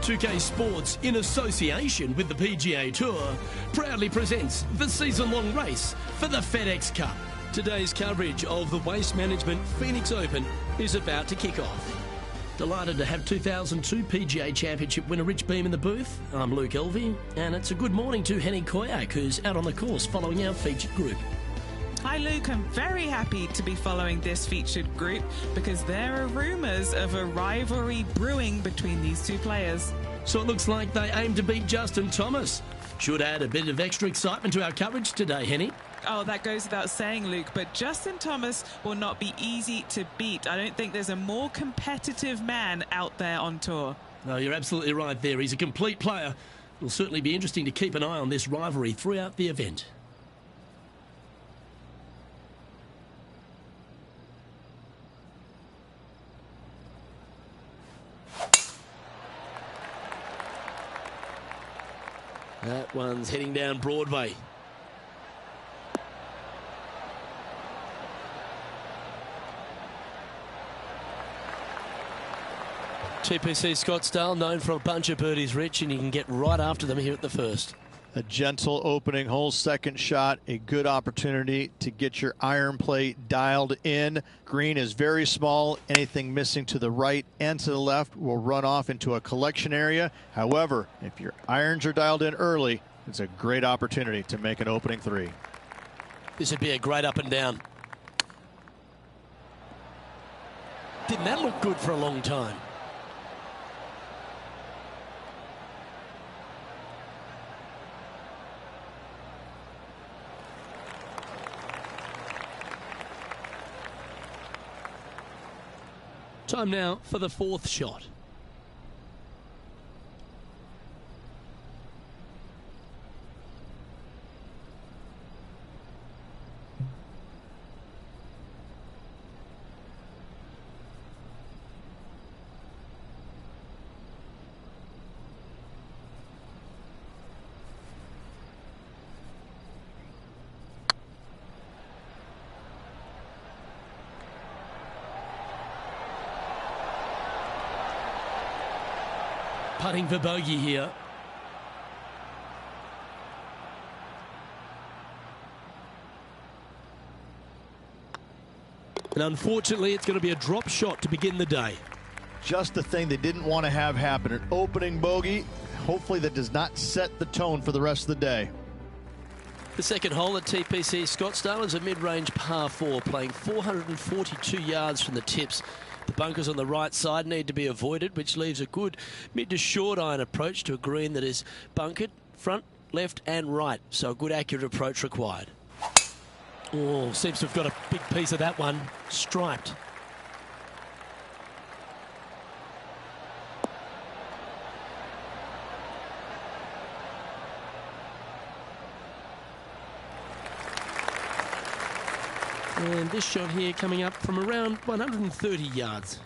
2K Sports, in association with the PGA Tour, proudly presents the season-long race for the FedEx Cup. Today's coverage of the Waste Management Phoenix Open is about to kick off. Delighted to have 2002 PGA Championship winner Rich Beem in the booth. I'm Luke Elvey, and it's a good morning to Henny Koyak, who's out on the course following our featured group. Hi Luke, I'm very happy to be following this featured group because there are rumours of a rivalry brewing between these two players. So it looks like they aim to beat Justin Thomas. Should add a bit of extra excitement to our coverage today, Henny. Oh, that goes without saying, Luke, but Justin Thomas will not be easy to beat. I don't think there's a more competitive man out there on tour. No, you're absolutely right there. He's a complete player. It'll certainly be interesting to keep an eye on this rivalry throughout the event. That one's heading down Broadway. TPC Scottsdale, known for a bunch of birdies, Rich, and you can get right after them here at the first. A gentle opening hole, second shot, a good opportunity to get your iron play dialed in. Green is very small. Anything missing to the right and to the left will run off into a collection area. However, if your irons are dialed in early, it's a great opportunity to make an opening three. This would be a great up and down. Didn't that look good for a long time? Time now for the fourth shot. Putting for bogey here. And unfortunately, it's going to be a drop shot to begin the day. Just the thing they didn't want to have happen. An opening bogey. Hopefully that does not set the tone for the rest of the day. The second hole at TPC Scottsdale is a mid-range par 4, playing 442 yards from the tips. The bunkers on the right side need to be avoided, which leaves a good mid to short iron approach to a green that is bunkered front, left and right. So a good accurate approach required. Oh, seems to have got a big piece of that one striped. And this shot here coming up from around 130 yards.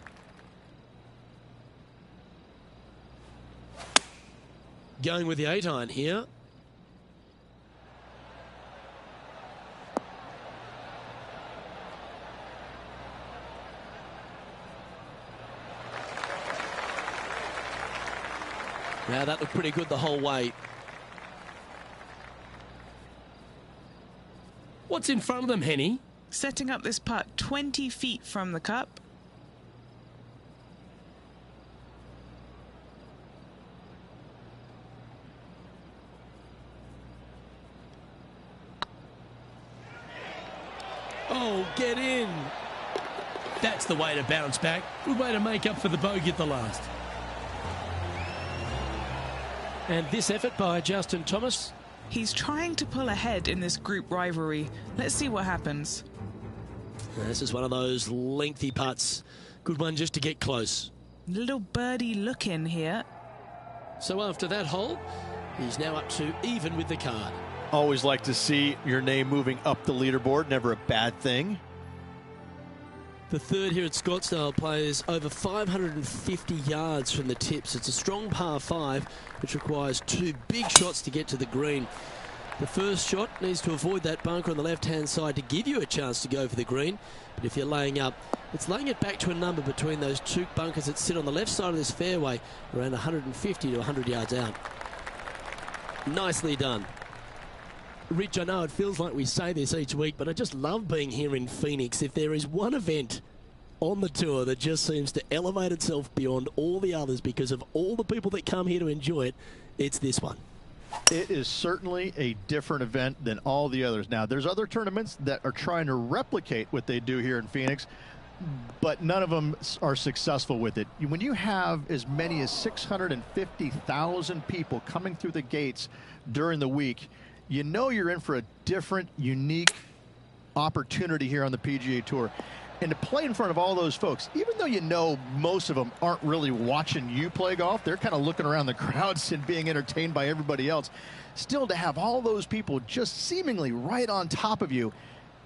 Going with the 8-iron here. Now that looked pretty good the whole way. What's in front of them, Henny? Setting up this putt 20 feet from the cup. Oh, get in. That's the way to bounce back. Good way to make up for the bogey at the last. And this effort by Justin Thomas. He's trying to pull ahead in this group rivalry. Let's see what happens. This is one of those lengthy putts. Good one just to get close. Little birdie look in here. So after that hole, he's now up to even with the card. Always like to see your name moving up the leaderboard. Never a bad thing. The third here at Scottsdale plays over 550 yards from the tips. It's a strong par 5, which requires 2 big shots to get to the green. The first shot needs to avoid that bunker on the left-hand side to give you a chance to go for the green. But if you're laying up, it's laying it back to a number between those two bunkers that sit on the left side of this fairway, around 150 to 100 yards out. Nicely done. Rich, I know it feels like we say this each week, but I just love being here in Phoenix. If there is one event on the tour that just seems to elevate itself beyond all the others because of all the people that come here to enjoy it, it's this one. It is certainly a different event than all the others. Now, there's other tournaments that are trying to replicate what they do here in Phoenix, but none of them are successful with it. When you have as many as 650,000 people coming through the gates during the week, you know you're in for a different, unique opportunity here on the PGA Tour. And to play in front of all those folks, even though you know most of them aren't really watching you play golf, they're kind of looking around the crowds and being entertained by everybody else. Still, to have all those people just seemingly right on top of you,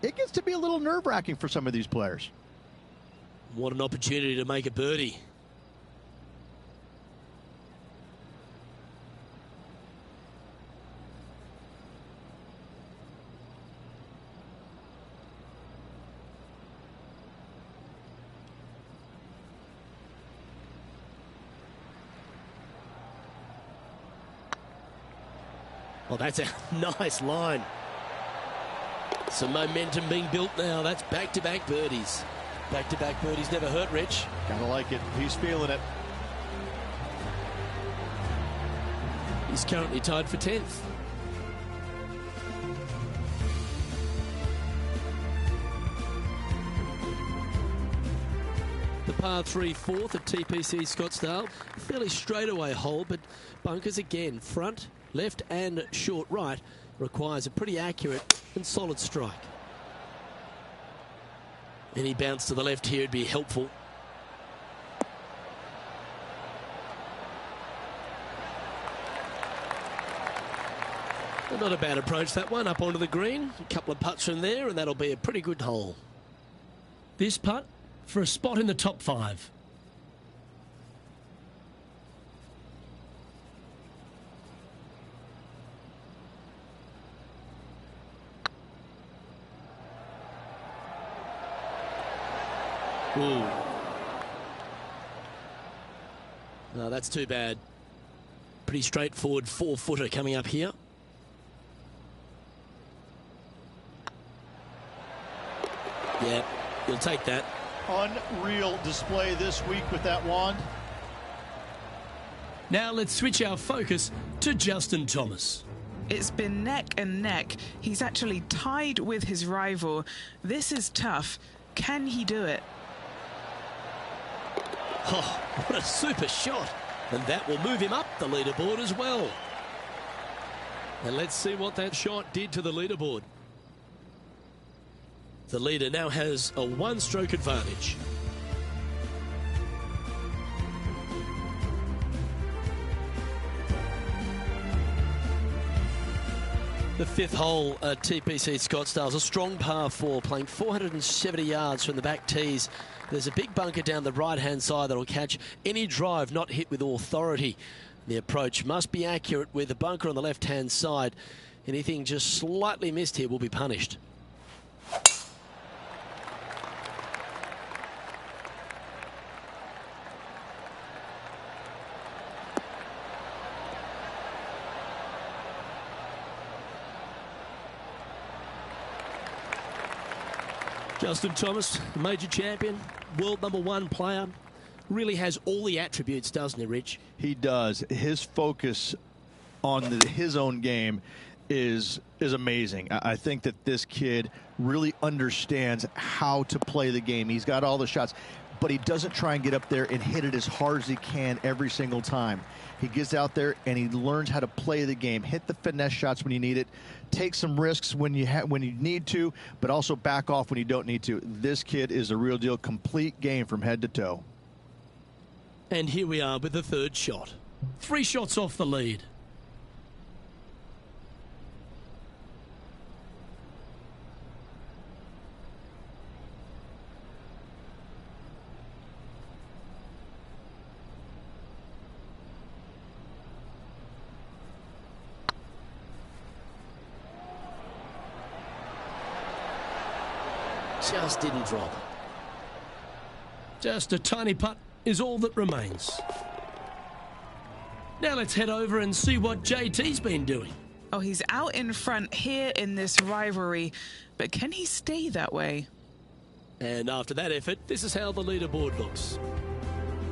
it gets to be a little nerve-wracking for some of these players. What an opportunity to make a birdie. Well, that's a nice line. Some momentum being built now. That's back-to-back birdies. Back-to-back birdies never hurt, Rich. Kind of like it. He's feeling it. He's currently tied for 10th. The par 3 fourth at TPC Scottsdale. Fairly straightaway hole, but bunkers again. Front, left and short right requires a pretty accurate and solid strike. Any bounce to the left here would be helpful. Well, not a bad approach, that one, up onto the green. A couple of putts from there, and that'll be a pretty good hole. This putt for a spot in the top 5. Ooh. No, that's too bad. Pretty straightforward 4-footer coming up here. Yeah, you'll take that. Unreal display this week with that wand. Now let's switch our focus to Justin Thomas. It's been neck and neck. He's actually tied with his rival. This is tough. Can he do it? Oh, what a super shot. And that will move him up the leaderboard as well. And let's see what that shot did to the leaderboard. The leader now has a one-stroke advantage. The 5th hole at TPC Scottsdale is a strong par 4, playing 470 yards from the back tees. There's a big bunker down the right-hand side that'll catch any drive not hit with authority. The approach must be accurate with the bunker on the left-hand side. Anything just slightly missed here will be punished. Justin Thomas, major champion, world #1 player, really has all the attributes, doesn't he, Rich? He does. His focus on his own game is amazing. I think that this kid really understands how to play the game. He's got all the shots, but he doesn't try and get up there and hit it as hard as he can every single time. He gets out there and he learns how to play the game, hit the finesse shots when you need it, take some risks when you need to, but also back off when you don't need to. This kid is a real deal, complete game from head to toe. And here we are with the 3rd shot. 3 shots off the lead. Just didn't drop. Just a tiny putt is all that remains. Now let's head over and see what JT's been doing. Oh, he's out in front here in this rivalry, but can he stay that way? And after that effort, this is how the leaderboard looks.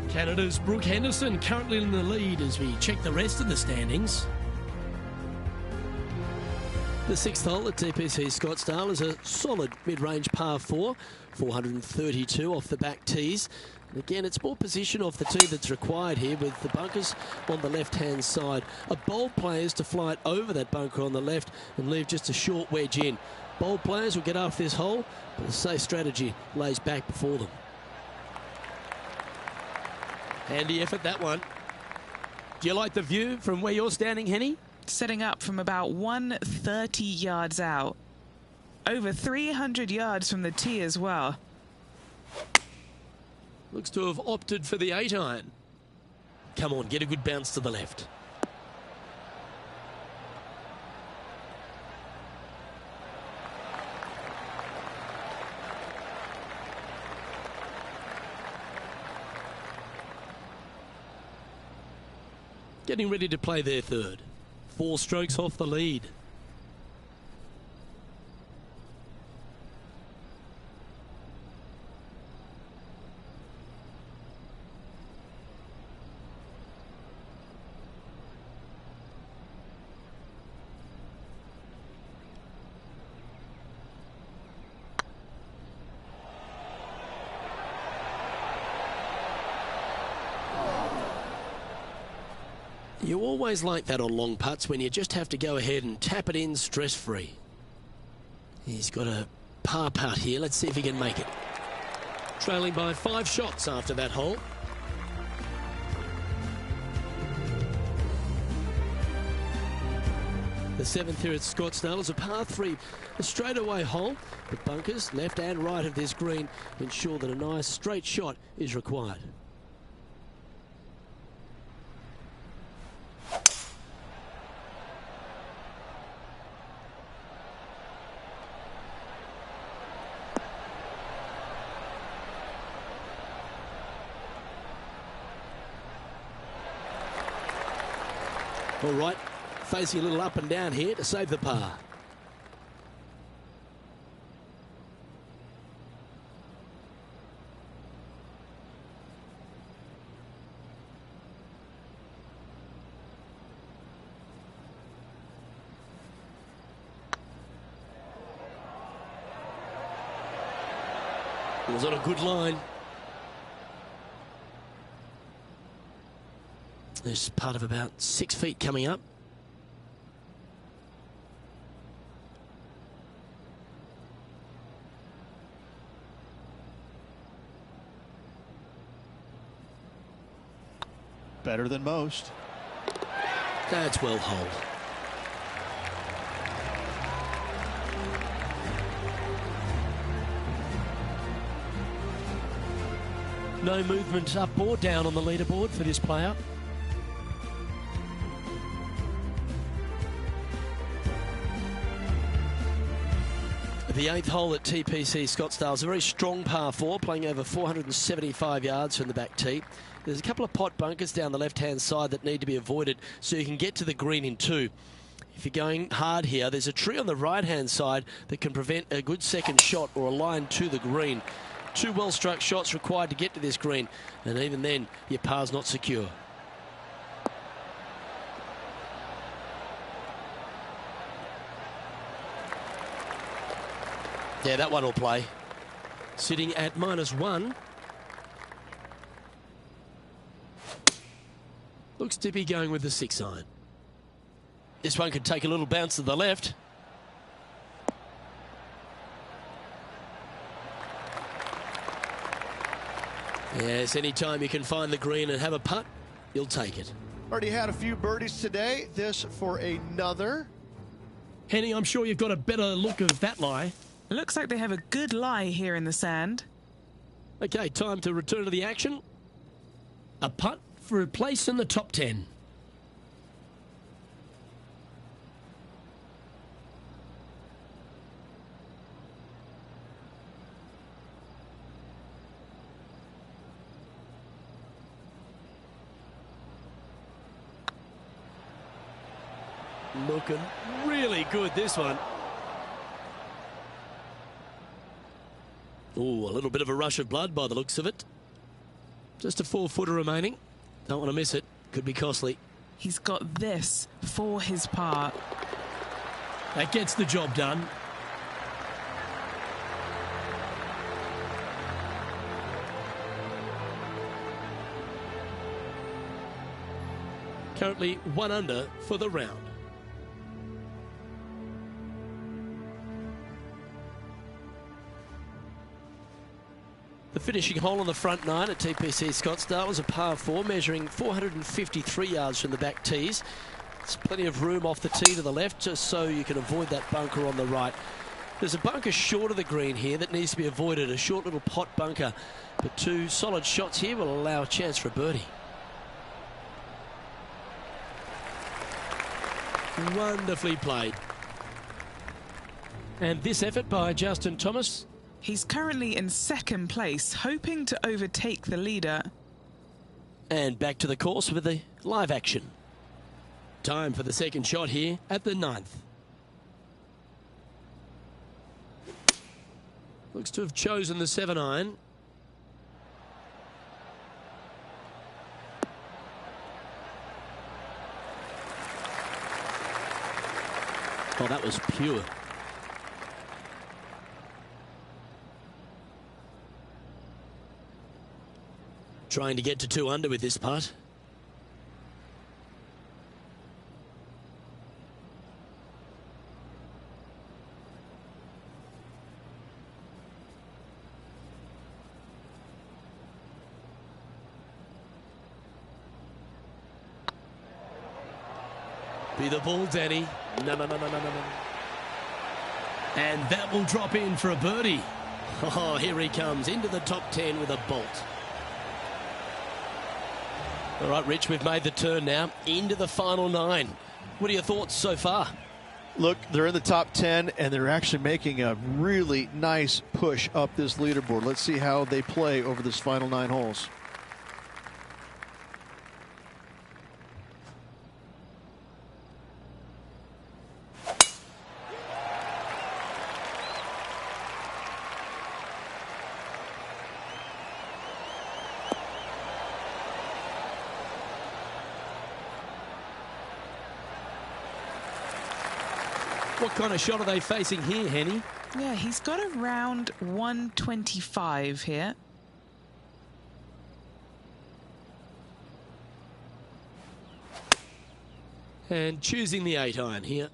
Canada's Brooke Henderson currently in the lead as we check the rest of the standings. The sixth hole at TPC Scottsdale is a solid mid-range par 4, 432 off the back tees. And again, it's more position off the tee that's required here with the bunkers on the left-hand side. A bold player is to fly it over that bunker on the left and leave just a short wedge in. Bold players will get after this hole, but the safe strategy lays back before them. Handy effort, that one. Do you like the view from where you're standing, Henny? Setting up from about 130 yards out. Over 300 yards from the tee as well. Looks to have opted for the 8-iron. Come on, get a good bounce to the left. Getting ready to play their third. 4 strokes off the lead. You always like that on long putts when you just have to go ahead and tap it in stress-free. He's got a par putt here. Let's see if he can make it. Trailing by 5 shots after that hole. The 7th here at Scottsdale is a par 3, a straightaway hole. The bunkers, left and right of this green, ensure that a nice straight shot is required. All right, facing a little up and down here to save the par. It was on a good line. There's part of about 6 feet coming up. Better than most. That's well holed. No movement up or down on the leaderboard for this player. The 8th hole at TPC Scottsdale is a very strong par 4, playing over 475 yards from the back tee. There's a couple of pot bunkers down the left-hand side that need to be avoided so you can get to the green in 2. If you're going hard here, there's a tree on the right-hand side that can prevent a good second shot or a line to the green. 2 well-struck shots required to get to this green, and even then, your par's not secure. Yeah, that one will play. Sitting at -1. Looks to be going with the 6-iron. This one could take a little bounce to the left. Yes, anytime you can find the green and have a putt, you'll take it. Already had a few birdies today. This for another. Henny, I'm sure you've got a better look of that lie. It looks like they have a good lie here in the sand. Okay, time to return to the action. A putt for a place in the top 10. Looking really good, this one. Oh, a little bit of a rush of blood by the looks of it. Just a 4-footer remaining. Don't want to miss it. Could be costly. He's got this for his part. That gets the job done. Currently 1 under for the round. The finishing hole on the front 9 at TPC Scottsdale is a par 4, measuring 453 yards from the back tees. There's plenty of room off the tee to the left, just so you can avoid that bunker on the right. There's a bunker short of the green here that needs to be avoided, a short little pot bunker. But 2 solid shots here will allow a chance for a birdie. Wonderfully played. And this effort by Justin Thomas. He's currently in 2nd place, hoping to overtake the leader. And back to the course with the live action. Time for the second shot here at the 9th. Looks to have chosen the 7-iron. Oh, that was pure. Trying to get to 2 under with this putt. Be the ball, Danny. No. And that will drop in for a birdie. Oh, here he comes into the top 10 with a bolt. All right, Rich, we've made the turn now into the final 9. What are your thoughts so far? Look, they're in the top 10, and they're actually making a really nice push up this leaderboard. Let's see how they play over this final 9 holes. What kind of shot are they facing here, Henny? Yeah, he's got around 125 here. And choosing the 8-iron here.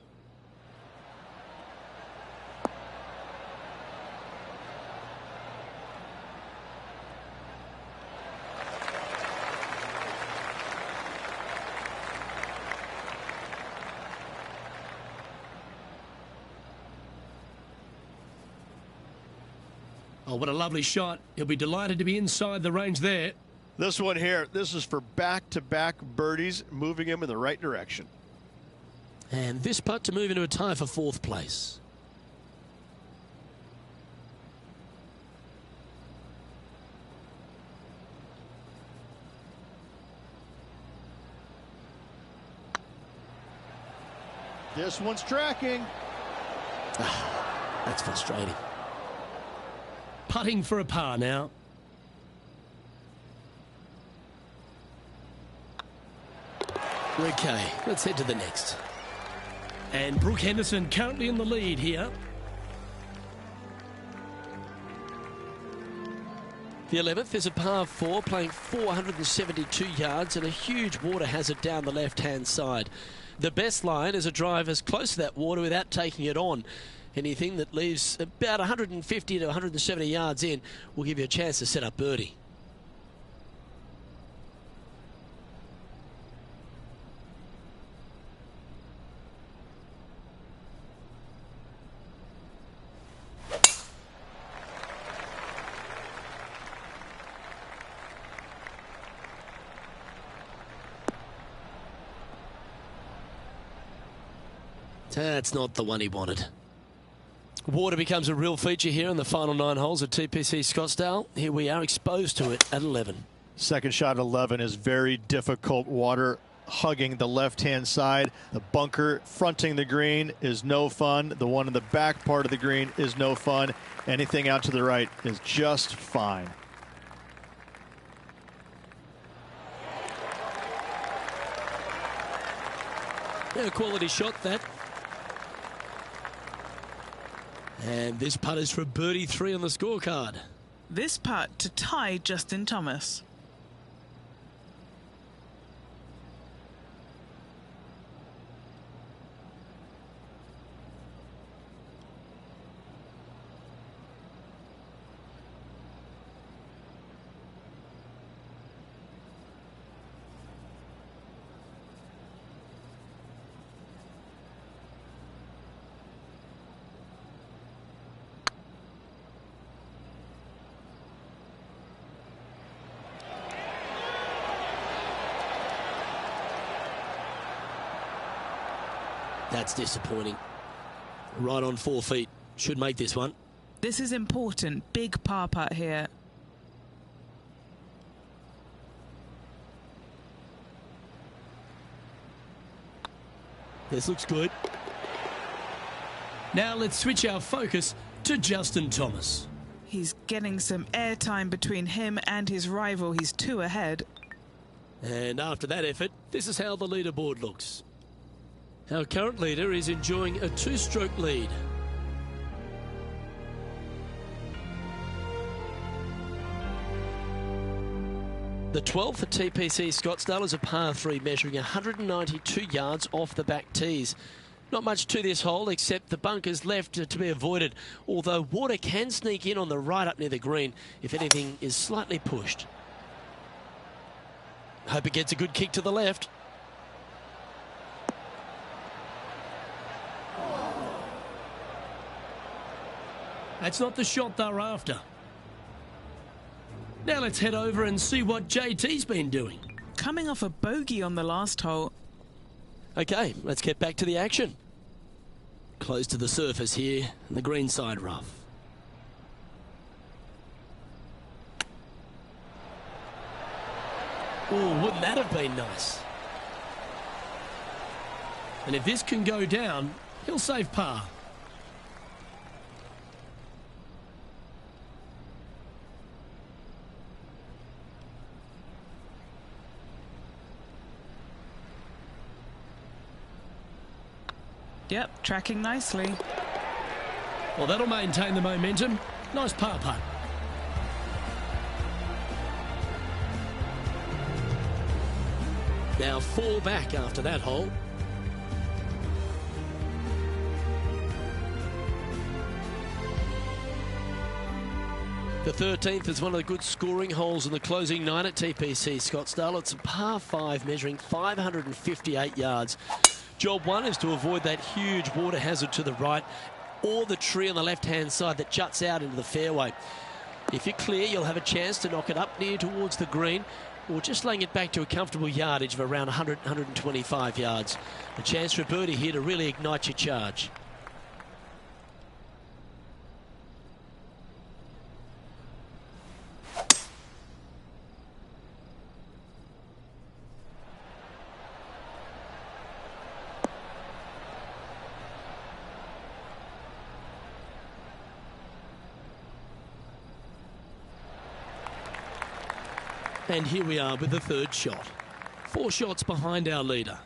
Oh, what a lovely shot. He'll be delighted to be inside the range there. This one here, this is for back-to-back birdies, moving him in the right direction. And this putt to move into a tie for 4th place. This one's tracking. That's frustrating. Putting for a par now. Okay, let's head to the next. And Brooke Henderson currently in the lead here. The 11th is a par 4, playing 472 yards and a huge water hazard down the left-hand side. The best line is a drive as close to that water without taking it on. Anything that leaves about 150 to 170 yards in will give you a chance to set up birdie. That's not the one he wanted. Water becomes a real feature here in the final 9 holes at TPC Scottsdale. Here we are exposed to it at 11. Second shot at 11 is very difficult water. hugging the left-hand side. The bunker fronting the green is no fun. The one in the back part of the green is no fun. Anything out to the right is just fine. Yeah, quality shot that. And this putt is for birdie 3 on the scorecard. This putt to tie Justin Thomas. That's disappointing. Right on 4 feet. Should make this one. This is important. Big par putt here. This looks good. Now let's switch our focus to Justin Thomas. He's getting some airtime between him and his rival. He's 2 ahead. And after that effort, this is how the leaderboard looks. Our current leader is enjoying a 2-stroke lead. The 12th at TPC Scottsdale is a par 3 measuring 192 yards off the back tees. Not much to this hole except the bunkers left to be avoided, although water can sneak in on the right up near the green if anything is slightly pushed. Hope it gets a good kick to the left. That's not the shot they're after. Now let's head over and see what JT's been doing. Coming off a bogey on the last hole. Okay, let's get back to the action. Close to the surface here, and the green side rough. Oh, wouldn't that have been nice? And if this can go down, he'll save par. Yep, tracking nicely. Well, that'll maintain the momentum. Nice par putt. Now 4 back after that hole. The 13th is one of the good scoring holes in the closing 9 at TPC Scottsdale. It's a par 5 measuring 558 yards. Job 1 is to avoid that huge water hazard to the right or the tree on the left-hand side that juts out into the fairway. If you're clear, you'll have a chance to knock it up near towards the green or just laying it back to a comfortable yardage of around 100, 125 yards. A chance for a birdie here to really ignite your charge. And here we are with the 3rd shot. 4 shots behind our leader.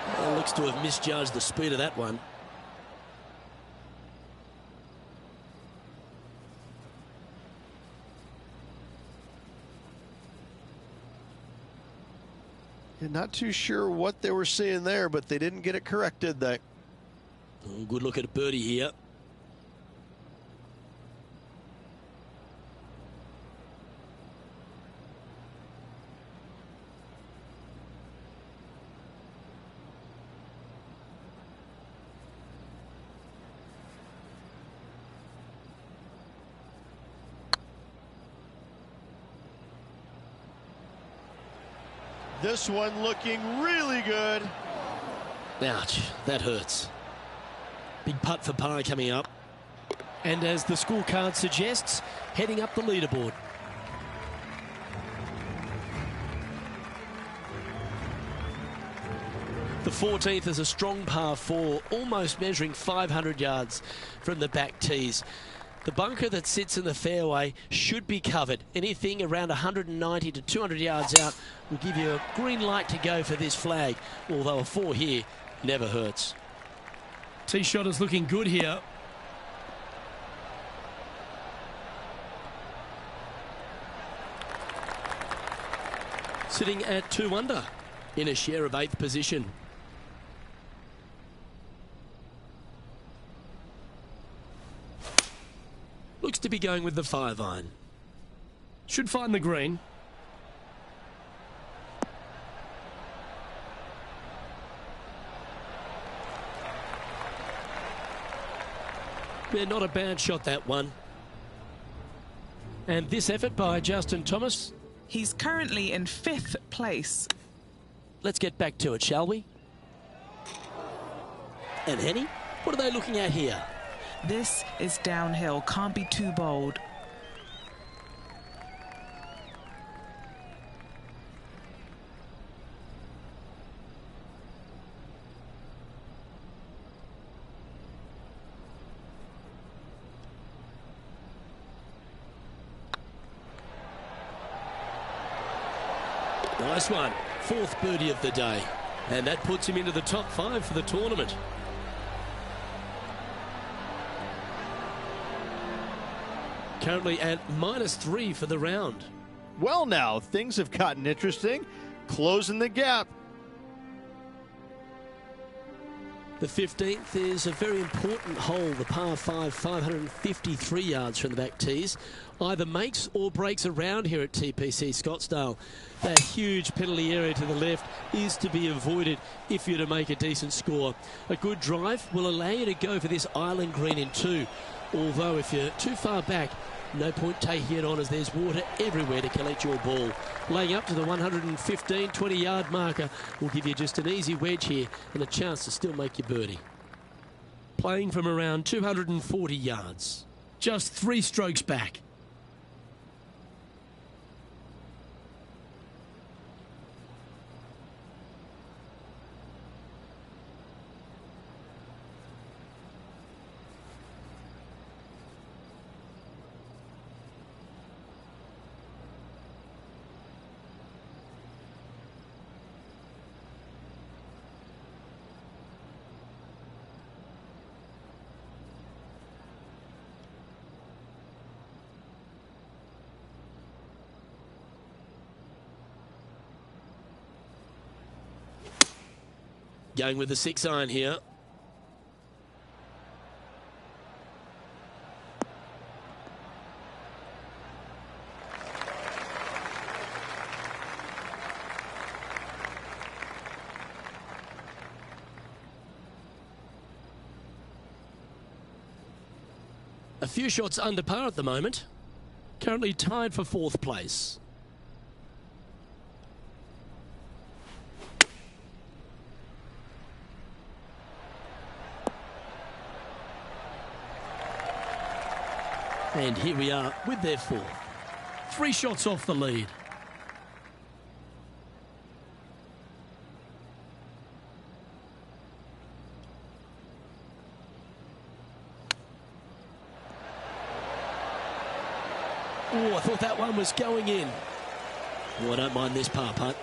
Well, looks to have misjudged the speed of that one. Not too sure what they were seeing there, but they didn't get it corrected. That good look at a birdie here. this one looking really good. Ouch, that hurts. Big putt for par coming up. And as the scorecard suggests, heading up the leaderboard. The 14th is a strong par 4, almost measuring 500 yards from the back tees. The bunker that sits in the fairway should be covered. Anything around 190 to 200 yards out will give you a green light to go for this flag, although a 4 here never hurts. Tee shot is looking good here. Sitting at 2 under in a share of 8th position. Looks to be going with the 5-iron. Should find the green. Yeah, not a bad shot, that one. And this effort by Justin Thomas. He's currently in 5th place. Let's get back to it, shall we? And Henny, what are they looking at here? This is downhill, can't be too bold. Nice one. 4th birdie of the day. And that puts him into the top 5 for the tournament. Currently at -3 for the round. Well, now, things have gotten interesting. Closing the gap. The 15th is a very important hole, the par 5, 553 yards from the back tees. Either makes or breaks around here at TPC Scottsdale. That huge penalty area to the left is to be avoided if you're to make a decent score. A good drive will allow you to go for this island green in 2. Although if you're too far back, no point taking it on as there's water everywhere to collect your ball. Laying up to the 115, 20-yard marker will give you just an easy wedge here and a chance to still make your birdie. Playing from around 240 yards. Just 3 strokes back. Going with the 6-iron here. A few shots under par at the moment. Currently tied for 4th place. And here we are with their 4th. 3 shots off the lead. Oh, I thought that one was going in. Oh, I don't mind this par putt.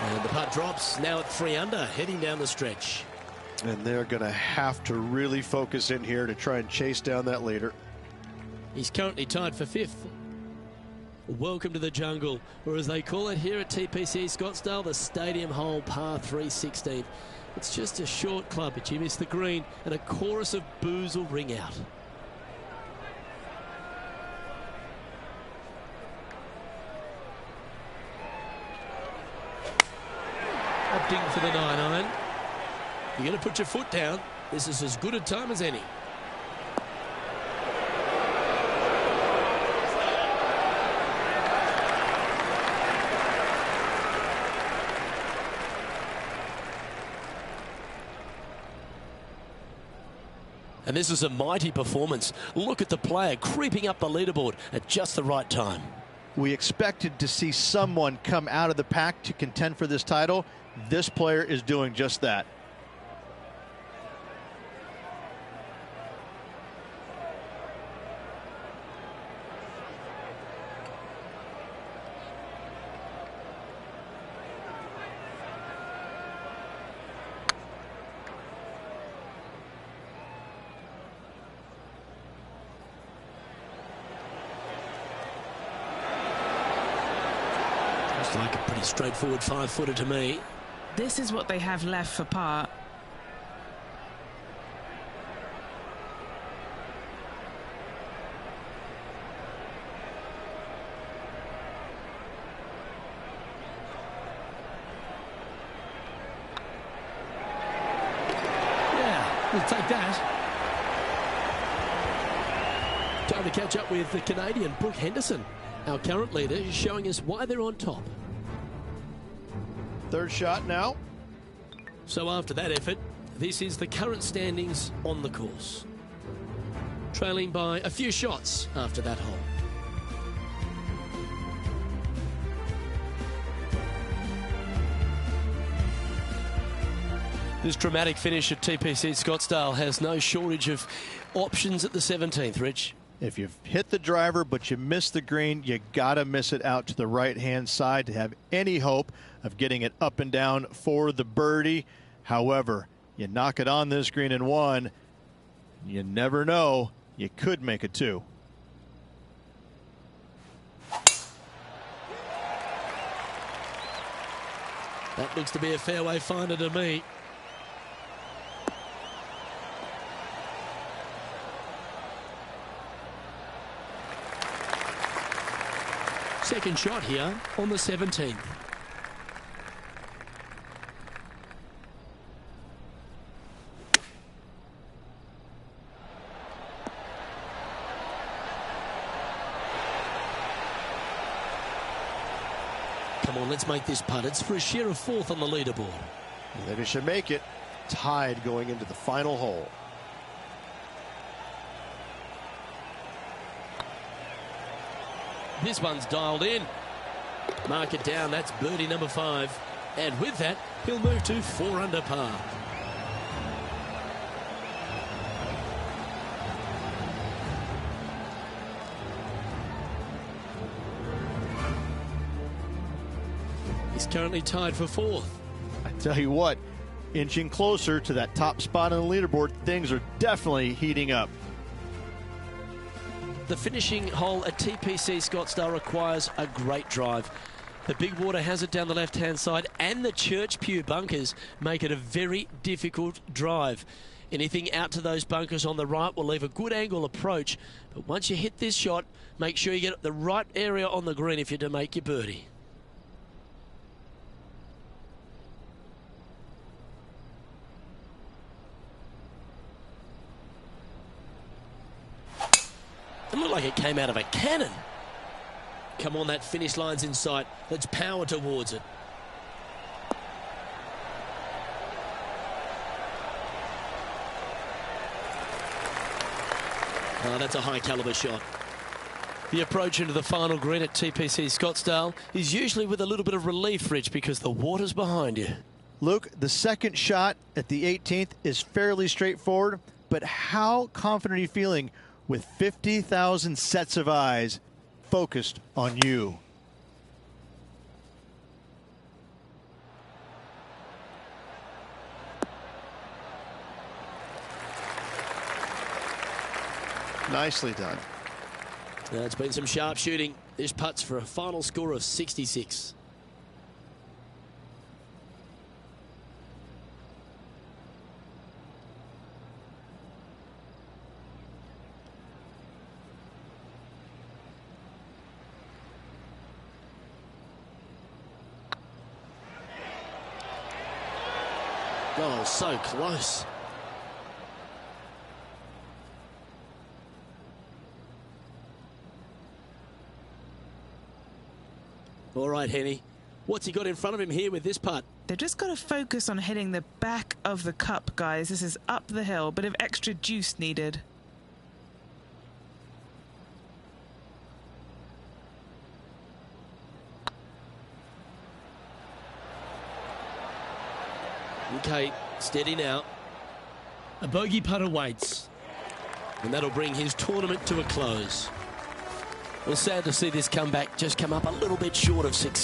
And the putt drops, now at 3 under, heading down the stretch. And they're going to have to really focus in here to try and chase down that leader. He's currently tied for 5th. Welcome to the jungle, or as they call it here at TPC Scottsdale, the Stadium Hole par 3 16th. It's just a short club, but you miss the green, and a chorus of boos will ring out. Opting for the 9-iron. You're going to put your foot down. This is as good a time as any. And this is a mighty performance. Look at the player creeping up the leaderboard at just the right time. We expected to see someone come out of the pack to contend for this title. This player is doing just that. Looks like a pretty straightforward 5-footer to me. This is what they have left for par. Yeah, we'll take that. Time to catch up with the Canadian Brooke Henderson. Our current leader is showing us why they're on top. Third shot now. So after that effort, this is the current standings on the course. Trailing by a few shots after that hole. This dramatic finish at TPC Scottsdale has no shortage of options at the 17th, Rich. If you've hit the driver but you miss the green, you gotta miss it out to the right-hand side to have any hope of getting it up and down for the birdie. However, you knock it on this green in one, you never know, you could make it two. That looks to be a fairway finder to me. Second shot here on the 17th. Come on, let's make this putt. It's for a share of fourth on the leaderboard. Maybe should make it tied going into the final hole. This one's dialed in. Mark it down. That's birdie number 5. And with that, he'll move to 4 under par. He's currently tied for 4th. I tell you what, inching closer to that top spot on the leaderboard, things are definitely heating up. The finishing hole at TPC Scottsdale requires a great drive. The big water has it down the left-hand side, and the Church Pew bunkers make it a very difficult drive. Anything out to those bunkers on the right will leave a good angle approach, but once you hit this shot, make sure you get the right area on the green if you're to make your birdie. It looked like it came out of a cannon. Come on, that finish line's in sight. Let's power towards it. Oh, that's a high caliber shot. The approach into the final green at TPC Scottsdale is usually with a little bit of relief, Rich, because the water's behind you. Luke, the second shot at the 18th is fairly straightforward, but how confident are you feeling with 50,000 sets of eyes focused on you? Nicely done. It's been some sharp shooting. This putt's for a final score of 66. Oh, so close. All right, Henny. What's he got in front of him here with this putt? They've just got to focus on hitting the back of the cup, guys. This is up the hill, bit of extra juice needed. Okay, steady now. A bogey putt awaits. And that'll bring his tournament to a close. Well, sad to see this comeback just come up a little bit short of success.